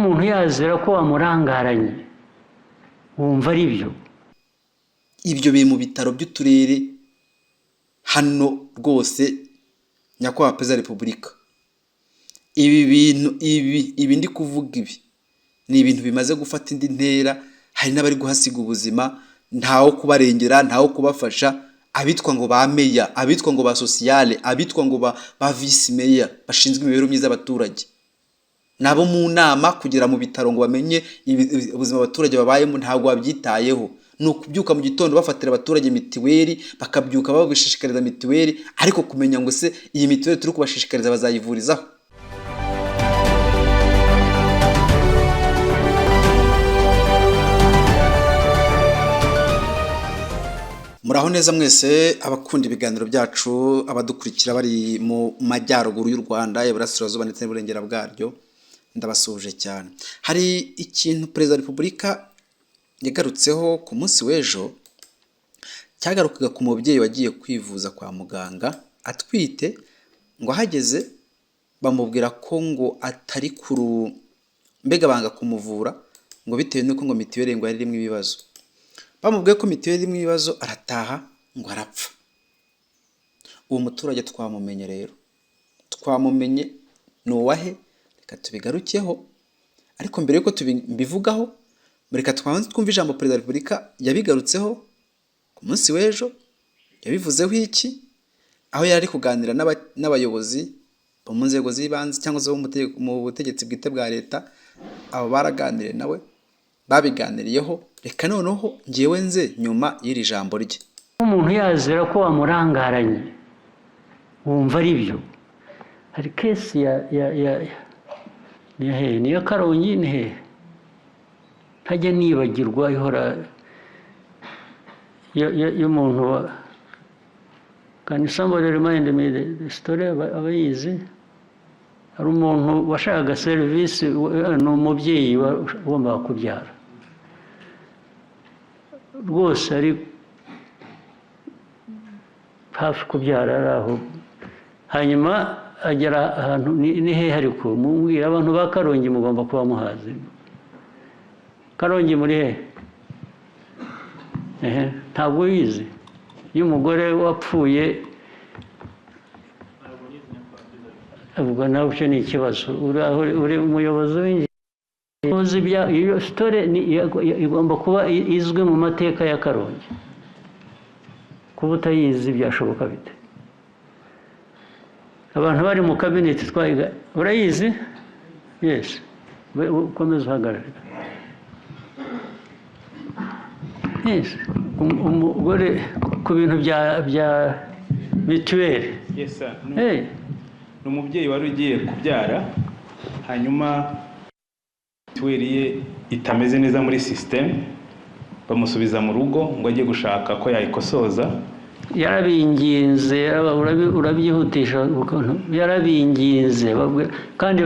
umuntu yazira ko wamurangaranye wumva ari byo. Ibyo biri mu bitaro by'uturere hano rwose nyakubahwa Perezida wa Repubulika. Ibi bintu ibi ndi kuvuga ibi ni ibintu bimaze gufata indi ntera. Hari n'abari guhasiga ubuzima, ntawo kubarengera, ntawo kubafasha, abitwa ngo ba meya, abitwa ngo ba sociale, abitwa ngo ba vice meya bashinzwe imibereho myiza y'abaturage, nabo mu nama kugera mu bitaro ngo bamenye ubuzima abaturage babayemo ntabwo babyitayeho. Ni ukubyuka mu gitondo bafatira abaturage mitiweli, bakabyuka babishishikariza mitiweli, ariko kumenya ngo se iyi mitiweli turi kubashishikariza bazayivurizaho. Muraho neza mwese abakunda ibiganiro byacu, abadukurikira bari mu majyaruguru y'u Rwanda, Iburasirazuba ndetse n'Iburengera bwaryo, ndabasuje cyane. Hari ikintu Perezida wa Repubulika yagarutseho ku munsi w'ejo, cyagarukaga ku mubyeyi wagiye kwivuza kwa muganga atwite, ngo ahageze bamubwira ko ngo atari mbega banga kumuvura ngo bitewe n'uko ngo mitiweli ngo yari irimo ibibazo. Bamubwiye ko mitiweli irimo ibibazo arataha ngo arapfa. Uwo muturage twamumenye rero, twamumenye ni uwahe? Reka tubigarukeho, ariko mbere yuko tubivugaho reka twumve ijambo Perezida wa Repubulika yabigarutseho ku munsi w'ejo. Yabivuzeho iki? Aho yari kuganira n'abayobozi bo mu nzego z'ibanze cyangwa zo mu butegetsi bwite bwa leta. Abo baraganiriye nawe, babiganiriyeho. Reka noneho ngewe nze nyuma y'iri jambo rye. Umuntu yazira ko wamurangaranye wumva ari byo. Hari kesi niya Karongi ni he, ntajya nibagirwa ihora y'umuntu can somebody remind me the story abayizi. Hari umuntu washakaga serivisi, ni umubyeyi wagombaga kubyara rwose, ari hafi kubyara ari aho. Hanyuma agera ahantu ni hehe, ariko mubwira abantu ba Karongi mugomba kuba muhazi. Karongi muri hehe? Ntabwo wizi y'umugore wapfuye. Ubwo nawe icyo ni ikibazo. Uri umuyobozi w'ingenzi, iyo sitore igomba kuba izwi mu mateka ya Karongi. Kuba utayizi byashoboka bite? Abantu bari mu kabineti twayiga, urayizi? Yes, ukomeza uhagarare. Yes, umugore ku bintu bya mituweli. Yes sir. Ni umubyeyi wari ugiye kubyara, hanyuma mituweli ye itameze neza muri system, bamusubiza mu rugo ngo ajye gushaka ko yayikosoza. Yarabinginze, urabyihutisha ukuntu yarabinginze, kandi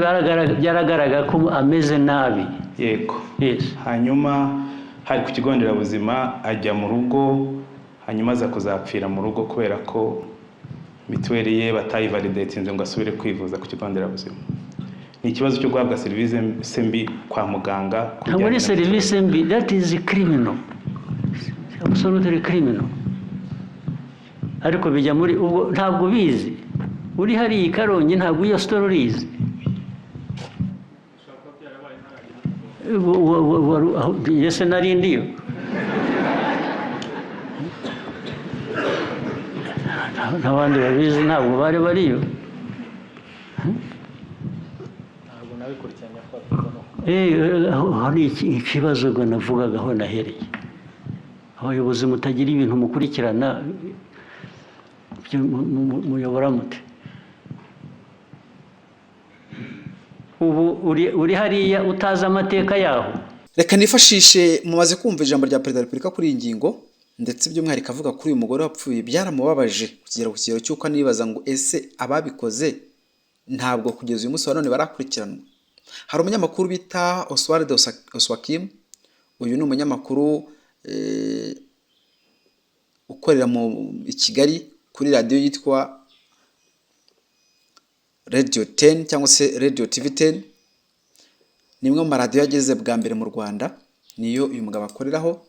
byaragaragara ko ameze nabi. Yego. Yes. Hanyuma hari ku kigo nderabuzima ajya mu rugo, hanyuma aza kuzapfira mu rugo kubera ko mituweli ye batayivalidatinze ngo asubire kwivuza ku kigo nderabuzima. Ni ikibazo cyo guhabwa serivisi mbi kwa muganga. Ntabwo ari serivisi mbi, that is criminal, absolutely criminal. Ariko bijya muri ubwo ntabwo bizi. Uri hari Karongi ntabwo iyo story urizi. Yese nari ndiyo. N'abandi babizi ntabwo bariyo. Ntabwo nabikurikiranye ko hari ikibazo ngo navugaga aho nahereye. Abayobozi mutagira ibintu mukurikirana, muyobora mute? Ubu uri hariya utazi amateka yaho. Reka nifashishe, mumaze kumva ijambo rya Perezida wa Repubulika kuri iyi ngingo, ndetse by'umwihariko avuga kuri uyu mugore wapfuye. Byaramubabaje kugera ku kigero cy'uko nibaza ngo ese ababikoze ntabwo kugeza uyu munsi wa none barakurikiranwa. Hari umunyamakuru bita Oswald Oswakim. Uyu ni umunyamakuru ukorera i Kigali kuri radiyo yitwa Radio 10 cyangwa se Radio TV 10. ni imwe mu maradiyo yageze bwa mbere mu Rwanda, niyo uyu mugabo akoreraho.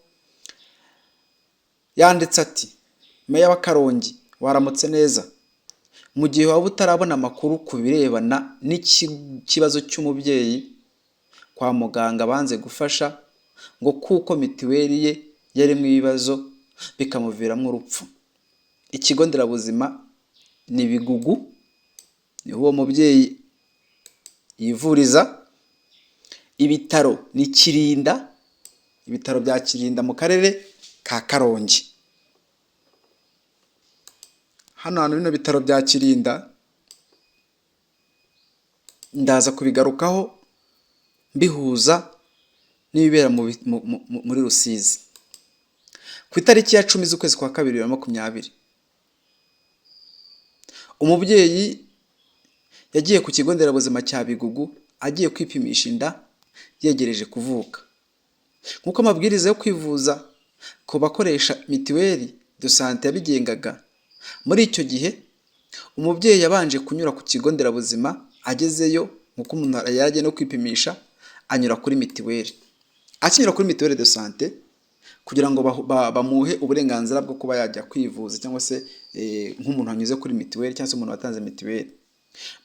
Yanditse ati Meya wa Karongi waramutse neza, mu gihe waba utarabona amakuru ku birebana n'ikibazo cy'umubyeyi kwa muganga banze gufasha ngo kuko mitiweli ye yarimo ibibazo bikamuviramo urupfu. Ikigo nderabuzima ni Bigugu, niho uwo mubyeyi yivuriza. Ibitaro ni Kirinda, ibitaro bya Kirinda mu karere ka Karongi. Hano hantu bino bitaro bya Kirinda ndaza kubigarukaho mbihuza n'ibibera muri Rusizi. Ku itariki ya 10 z'ukwezi kwa 2020 umubyeyi yagiye ku kigo nderabuzima cya Bigugu agiye kwipimisha inda yegereje kuvuka. Nk'uko amabwiriza yo kwivuza ku bakoresha mitiweli de sante yabigengaga, muri icyo gihe umubyeyi yabanje kunyura ku kigo nderabuzima. Agezeyo nk'uko umuntu yagiye no kwipimisha, anyura kuri mitiweli. Akinyura kuri mitiweli de sante kugira ngo bamuhe uburenganzira bwo kuba yajya kwivuza, cyangwa se nk'umuntu wanyuze kuri mitiweli cyangwa se umuntu watanze mitiweli,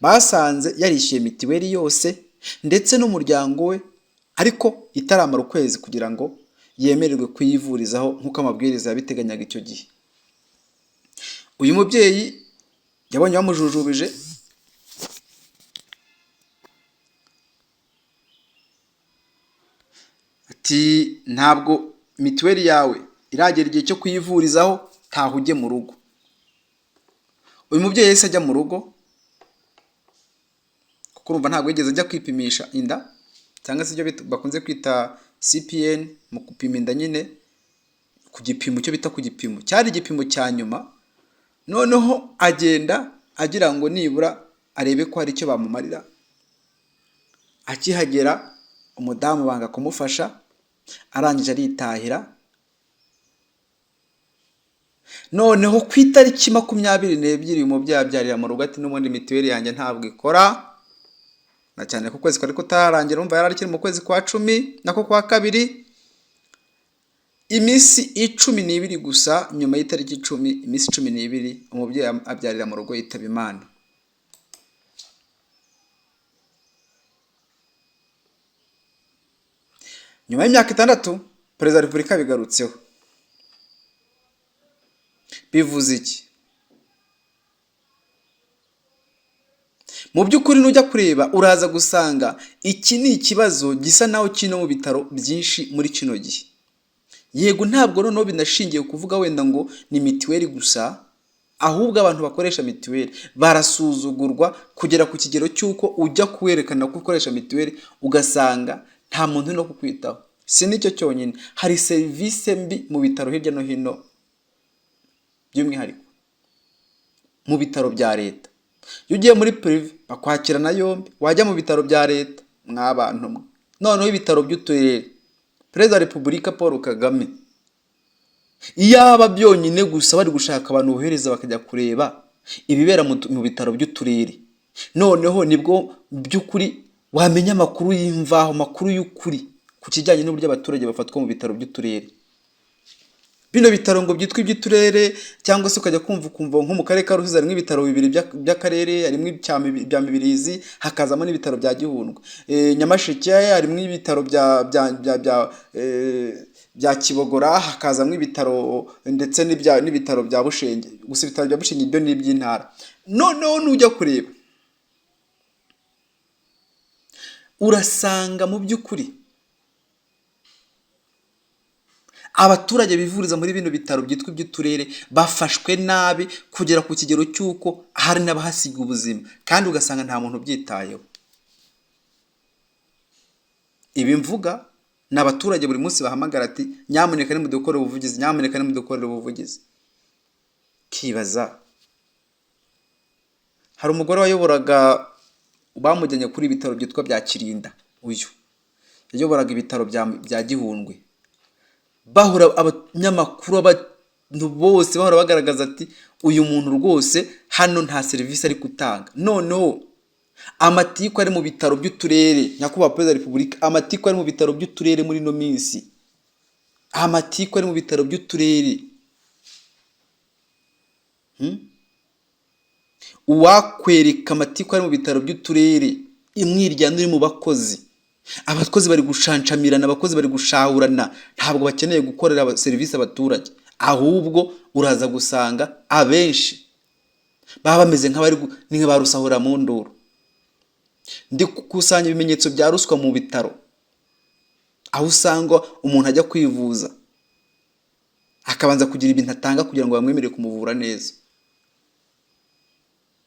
basanze yarishyuye mitiweli yose ndetse n'umuryango we, ariko itaramara ukwezi kugira ngo yemererwe kuyivurizaho nk'uko amabwiriza yabiteganyaga icyo gihe. Uyu mubyeyi yabonye bamujujubije, ati ntabwo mitiweli yawe iragera igihe cyo kuyivurizaho, taha ujye mu rugo. Uyu mubyeyi yahise ajya mu rugo, kuko urumva ntabwo yigeze ajya kwipimisha inda, cyangwa se ibyo bakunze kwita CPN, mu gupima inda nyine ku gipimo, cyo bita ku gipimo, cyari igipimo cya nyuma. Noneho agenda agira ngo nibura arebe ko hari icyo bamumarira. Akihagera umudamu banga kumufasha, arangije aritahira. Noneho ku itariki 22 uyu mubyeyi abyarira mu rugo ati n'ubundi mitiweli yanjye ntabwo ikora, na cyane ko kwezi kwari kutarangira, umva yari akiri mu kwezi kwa 10 nako kwa 2, iminsi 12 gusa. Nyuma y'itariki 10, iminsi 12, umubyeyi abyarira mu rugo yitaba Imana. Nyuma y'imyaka 6 Perezida wa Repubulika bigarutseho. Bivuze iki? Mu by'ukuri nujya kureba uraza gusanga iki ni ikibazo gisa naho kino mu bitaro byinshi muri kino gihe. Yego ntabwo noneho binashingiye kuvuga wenda ngo ni mitiweli gusa, ahubwo abantu bakoresha mitiweli barasuzugurwa kugera ku kigero cy'uko ujya kwerekana ko ukoresha mitiweli ugasanga nta muntu no kukwitaho. Si nicyo cyonyine, hari serivisi mbi mu bitaro hirya no hino, by'umwihariko mu bitaro bya leta. Iyo ugiye muri prive bakwakirana yombi, wajya mu bitaro bya leta mw'abantu mwe. Noneho ibitaro by'uturere, Perezida wa Repubulika Paul Kagame iyaba byonyine gusa bari gushaka abantu bohereza bakajya kureba ibibera mu bitaro by'uturere, noneho nibwo by'ukuri wamenya amakuru y'imvaho, makuru y'ukuri ku kijyanye n'uburyo abaturage bafatwa mu bitaro by'uturere. Bino bitaro ngo byitwa iby'uturere, cyangwa se ukajya kumva nko mu karere ka Rusizi harimo ibitaro 2 by'akarere, harimo ibya Mibirizi, hakazamo n'ibitaro bya Gihundwe. Nyamasheke harimo ibitaro bya Kibogora, hakazamo ibitaro ndetse n'ibitaro bya Bushenge. Gusa ibitaro bya Bushenge byo ni iby'intara. Noneho nujya kureba urasanga mu by'ukuri abaturage bivuriza muri bino bitaro byitwa iby'uturere bafashwe nabi kugera ku kigero cy'uko hari n'abahasiga ubuzima, kandi ugasanga nta muntu ubyitayeho. Ibi mvuga ni abaturage buri munsi bahamagara ati nyamuneka nimudukorere ubuvugizi, nyamuneka nimudukorere ubuvugizi. Kibaza, hari umugore wayoboraga bamujyanye kuri ibitaro byitwa bya Kirinda, uyu yayoboraga ibitaro bya Gihundwe. Bahura abanyamakuru, abantu bose bahora bagaragaza ati uyu muntu rwose hano nta serivisi ari gutanga. Noneho amatiku ari mu bitaro by'uturere, nyakubahwa perezida wa repubulika, amatiku ari mu bitaro by'uturere muri ino minsi, amatiku ari mu bitaro by'uturere. Uwakwereka amatiku ari mu bitaro by'uturere, imwiryane iri mu bakozi, abakozi bari gushancamirana, abakozi bari gushahurana, ntabwo bakeneye gukorera serivisi abaturage, ahubwo uraza gusanga abenshi baba bameze nk'abarusahura mu nduru. Ndi gukusanya ibimenyetso bya ruswa mu bitaro, aho usanga umuntu ajya kwivuza akabanza kugira ibintu atanga kugira ngo bamwemerere kumuvura neza.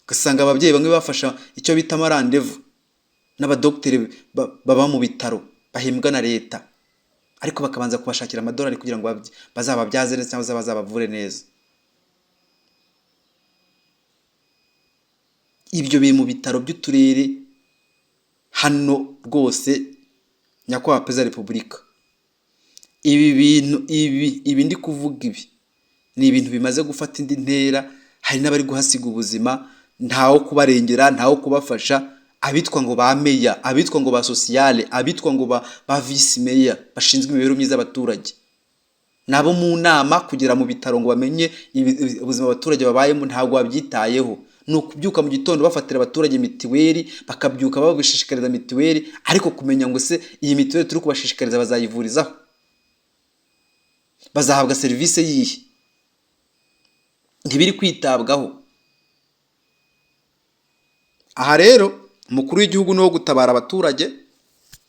Ugasanga ababyeyi bamwe bafasha icyo bita amarandevu n'abadogiteri baba mu bitaro bahembwa na leta, ariko bakabanza kubashakira amadolari kugira ngo bazababyaze neza cyangwa bazabavure neza. Ibyo biri mu bitaro by'uturere hano rwose, nyakubahwa perezida wa repubulika. Ibi bintu ibi ndi kuvuga, ibi ni ibintu bimaze gufata indi ntera. Hari n'abari guhasiga ubuzima, ntawo kubarengera, ntawo kubafasha. Abitwa ngo ba meya, abitwa ngo ba sociale, abitwa ngo ba vice meya bashinzwe imibereho myiza y'abaturage, nabo mu nama kugera mu bitaro ngo bamenye ubuzima abaturage babayemo, ntabwo babyitayeho. Ni ukubyuka mu gitondo bafatira abaturage mitiweli, bakabyuka babishishikariza mitiweli, ariko kumenya ngo se iyi mitiweli turi kubashishikariza bazayivurizaho, bazahabwa serivisi yihe, ntibiri kwitabwaho. Aha rero umukuru w'igihugu ni wo gutabara abaturage,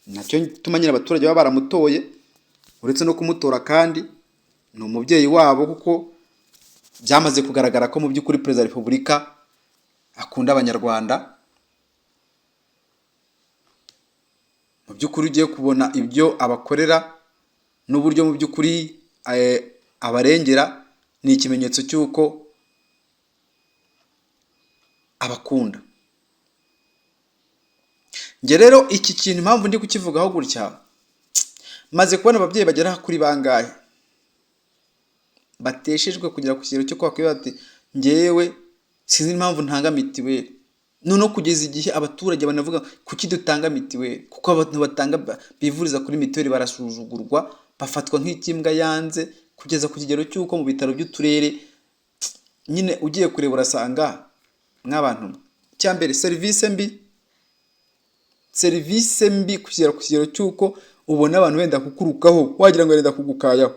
nacyo gituma nyine abaturage baba baramutoye. Uretse no kumutora kandi ni umubyeyi wabo, kuko byamaze kugaragara ko mu by'ukuri perezida wa repubulika akunda abanyarwanda. Mu by'ukuri ugiye kubona ibyo abakorera n'uburyo mu by'ukuri abarengera, ni ikimenyetso cy'uko abakunda. Nge rero iki kintu impamvu ndi kukivugaho gutya, maze kubona ababyeyi bagera kuri bangahe bateshejwe kugera ku kigero cyo kwakwiba ati ngewe sinzi impamvu ntanga mitiweli. Noneho kugeza igihe abaturage banavuga kuki dutanga mitiweli, kuko abantu batanga bivuriza kuri mitiweli barasuzugurwa, bafatwa nk'ikimbwa yanze, kugeza ku kigero cy'uko mu bitaro by'uturere nyine ugiye kureba urasanga nk'abantu, cyambere serivisi mbi kugera ku kigero cy'uko ubona abantu wenda kukurukaho wagira ngo wenda kugukayaho.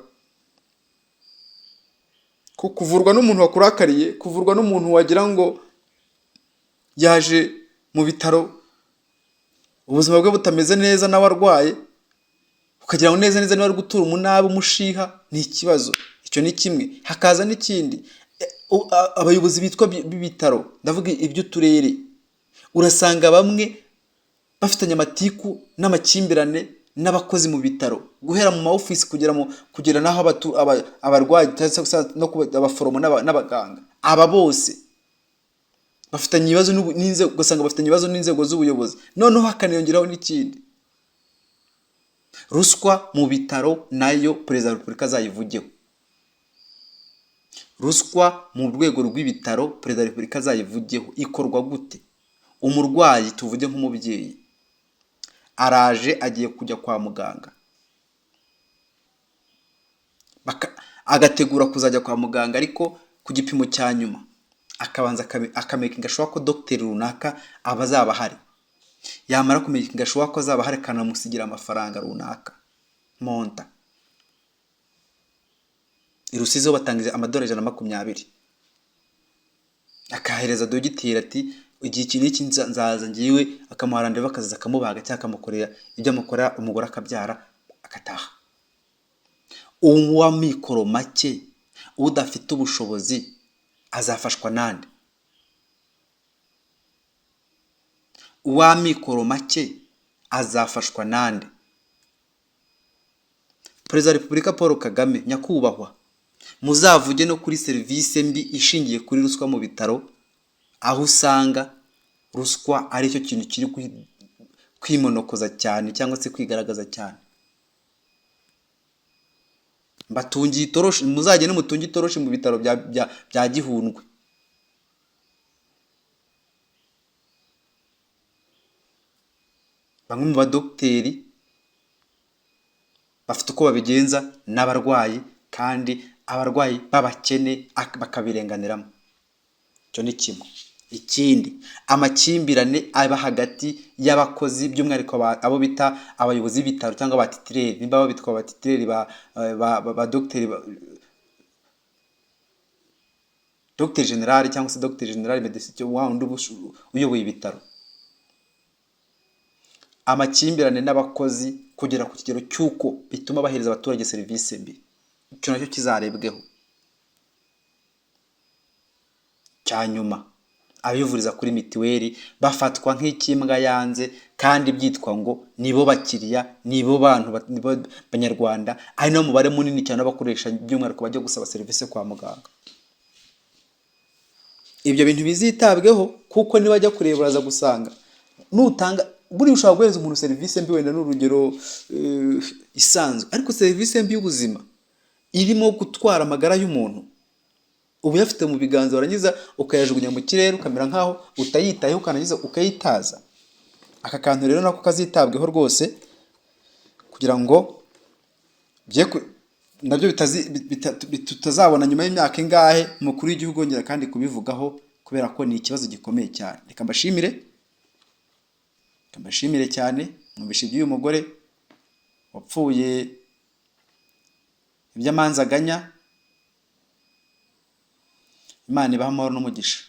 Kuvurwa n'umuntu wakurakariye, kuvurwa n'umuntu wagira ngo yaje mu bitaro ubuzima bwe butameze neza nawe arwaye, ukagira ngo neza niba ari gutura umunabi umushiha, ni ikibazo. Icyo ni kimwe. Hakaza n'ikindi, abayobozi bitwa b'ibitaro, ndavuga iby'uturere, urasanga bamwe bafitanye amatiku n'amakimbirane n'abakozi mu bitaro, guhera mu maofisi kugera naho abarwayi no abaforomo n'abaganga. Aba bose bafitanye ibibazo n'inzego, ugasanga bafitanye ibibazo n'inzego z'ubuyobozi. Noneho hakaniyongeraho n'ikindi, ruswa mu bitaro nayo perezida wa repubulika azayivugeho. Ruswa mu rwego rw'ibitaro perezida wa repubulika azayivugeho. Ikorwa gute? Umurwayi, tuvuge nk'umubyeyi, araje agiye kujya kwa muganga, agategura kuzajya kwa muganga, ariko ku gipimo cya nyuma akabanza akamekinga ashobora ko dogiteri runaka aba azaba ahari. Yamara kumekinga ashobora ko azaba ahari, akanamusigira amafaranga runaka monta. I Rusizi batangije amadolari 120, akahereza dogiteri ati igihe iki n'iki nzaza ngiwe, akamuha ndeba akaza akamubaga cyangwa akamukorera ibyo amukora, umugore akabyara akataha. Uwa mikoro make udafite ubushobozi azafashwa nande? Uwa mikoro make azafashwa nande? Perezida wa Repubulika Paul Kagame, nyakubahwa, muzavuge no kuri serivisi mbi ishingiye kuri ruswa mu bitaro, aho usanga ruswa ari cyo kintu kiri kwimonokoza cyane cyangwa se kwigaragaza cyane. Mbatungiye itoroshi, muzagende mutunge itoroshi mu bitaro bya Gihundwe. bamwe mu badogiteri bafite uko babigenza n'abarwayi, kandi abarwayi b'abakene bakabirenganiramo. Icyo ni kimwe. Ikindi, amakimbirane aba hagati y'abakozi by'umwihariko abo bita abayobozi b'ibitaro cyangwa abatitireri, nimba babitwa abatitireri ba dogiteri, dogiteri generali cyangwa se dogiteri generali medecine wa undi uyoboye ibitaro. Amakimbirane n'abakozi kugera ku kigero cy'uko bituma bahereza abaturage serivisi mbi, icyo nacyo kizarebweho. Cyanyuma, abivuriza kuri mitiweli bafatwa nk'ikimbwa yanze, kandi byitwa ngo nibo bakiriya, nibo bantu, nibo banyarwanda, ari no mubare munini cyane abakoresha by'umwihariko bajya gusaba serivisi kwa muganga. Ibyo bintu bizitabweho, kuko nibajya kureba uraza gusanga nutanga buri ushobora guhereza umuntu serivisi mbi, wenda n'urugero isanzwe, ariko serivisi mbi y'ubuzima irimo gutwara amagara y'umuntu, ubu yafite mu biganza warangiza ukayajugunya mu kirere ukamera nkaho utayitayeho, ukarangiza ukayitaza. Aka kantu rero nako kazitabweho rwose, kugira ngo nabyo tutazabona nyuma y'imyaka ingahe umukuru w'igihugu yongera kandi kubivugaho, kubera ko ni ikibazo gikomeye cyane. Reka mbashimire cyane, mwumvishe iby'uyu mugore wapfuye iby'amanzaganya. Imana ibaha amahoro n'umugisha.